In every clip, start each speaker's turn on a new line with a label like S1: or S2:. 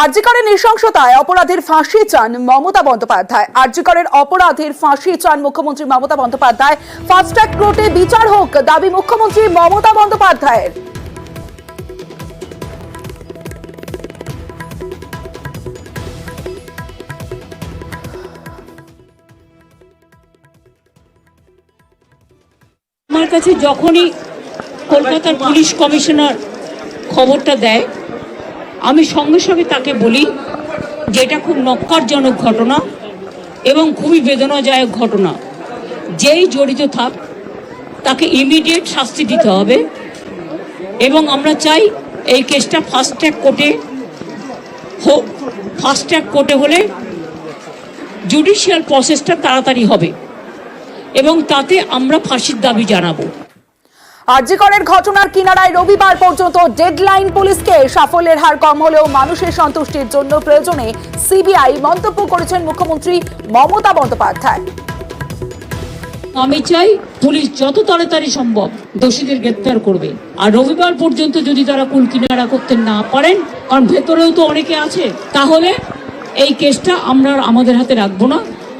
S1: আরজিকরের নৃশংসতায় অপরাধীর ফাঁসি চান মমতা বন্দ্যোপাধ্যায়। আরজিকরের অপরাধীর ফাঁসি চান মুখ্যমন্ত্রী মমতা বন্দ্যোপাধ্যায়। ফাস্ট ট্র্যাক কোর্টে বিচার হোক দাবি মুখ্যমন্ত্রী মমতা বন্দ্যোপাধ্যায়ের।
S2: আমার কাছে যখনই কলকাতার পুলিশ কমিশনার খবরটা দেয়, আমি সঙ্গে সঙ্গে তাকে বলি যে এটা খুব নক্কারজনক ঘটনা এবং খুবই বেদনাদায়ক ঘটনা। যেই জড়িত থাক তাকে ইমিডিয়েট শাস্তি দিতে হবে এবং আমরা চাই এই কেসটা ফাস্ট ট্র্যাক কোর্টে হোক। ফাস্ট ট্র্যাক কোর্টে হলে জুডিশিয়াল প্রসেসটা তাড়াতাড়ি হবে এবং তাতে আমরা ফাঁসির দাবি জানাবো।
S1: আরজিকরের ঘটনার কিনারায় রবিবার পর্যন্ত ডেডলাইন। পুলিশকে সাফল্যের হার কম হলেও মানুষের সন্তুষ্টির জন্য প্রয়োজনে সিবিআই মন্তব্য করেছেন মুখ্যমন্ত্রী মমতা বন্দ্যোপাধ্যায়।
S2: আমি চাই পুলিশ যত তাড়াতাড়ি সম্ভব দোষীদের গ্রেপ্তার করবে, আর রবিবার পর্যন্ত যদি তারা কুল কিনারা করতে না পারেন, কারণ ভেতরেও তো অনেকে আছে, তাহলে এই কেসটা আমরা আমাদের হাতে রাখবো না,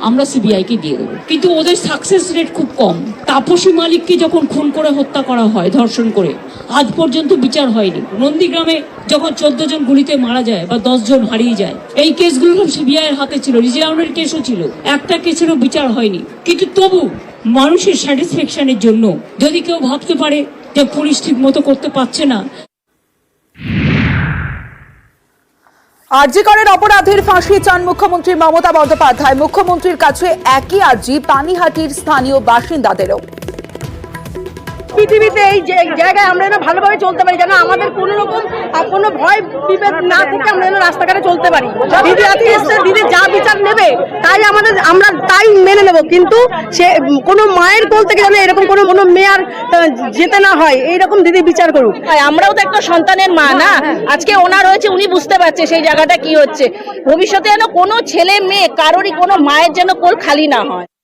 S2: আমরা সিবিআই কে দিয়ে দেবো। কিন্তু ওদের সাকসেস রেট খুব কম। তাপসী মালিককে যখন খুন করে হত্যা করা হয় ধর্ষণ করে, আজ পর্যন্ত বিচার হয়নি। নন্দীগ্রামে যখন 14 জন গুলিতে মারা যায় বা 10 জন হারিয়ে যায়, এই কেসগুলো সব সিবিআই এর হাতে ছিল। রিজিয়াউনের কেসও ছিল, একটা কেসেরও বিচার হয়নি। কিন্তু তবু মানুষের স্যাটিসফ্যাকশনের জন্য যদি কেউ ভাবতে পারে যে পুলিশ ঠিক মতো করতে পারছে না।
S1: আরজিকরের অপরাধীর ফাঁসি চান মুখ্যমন্ত্রী মমতা বন্দ্যোপাধ্যায়। মুখ্যমন্ত্রীর কাছে একই আর্জি পানিহাটির স্থানীয় বাসিন্দাদেরও।
S3: পৃথিবীতে এই জায়গায় আমরা যেন ভালোভাবে চলতে পারি, যেন আমাদের কোনো রকম কোনো ভয় বিভেদ না থেকে আমরা যেন রাস্তাঘাটে চলতে পারি। দিদি আজকে এসছে, দিদি যা বিচার নেবে তাই আমরা তাই মেনে নেব, কিন্তু সে কোনো মায়ের কোল থেকে যেন এরকম কোনো মেয়ে আর যেতে না হয়, এইরকম দিদি বিচার করুক।
S4: আমরাও তো একটা সন্তানের মা না, আজকে ওনার হয়েছে, উনি বুঝতে পারছে সেই জায়গাটা কি হচ্ছে। ভবিষ্যতে যেন কোনো ছেলে মেয়ে কারোরই কোনো মায়ের যেন কোল খালি না হয়।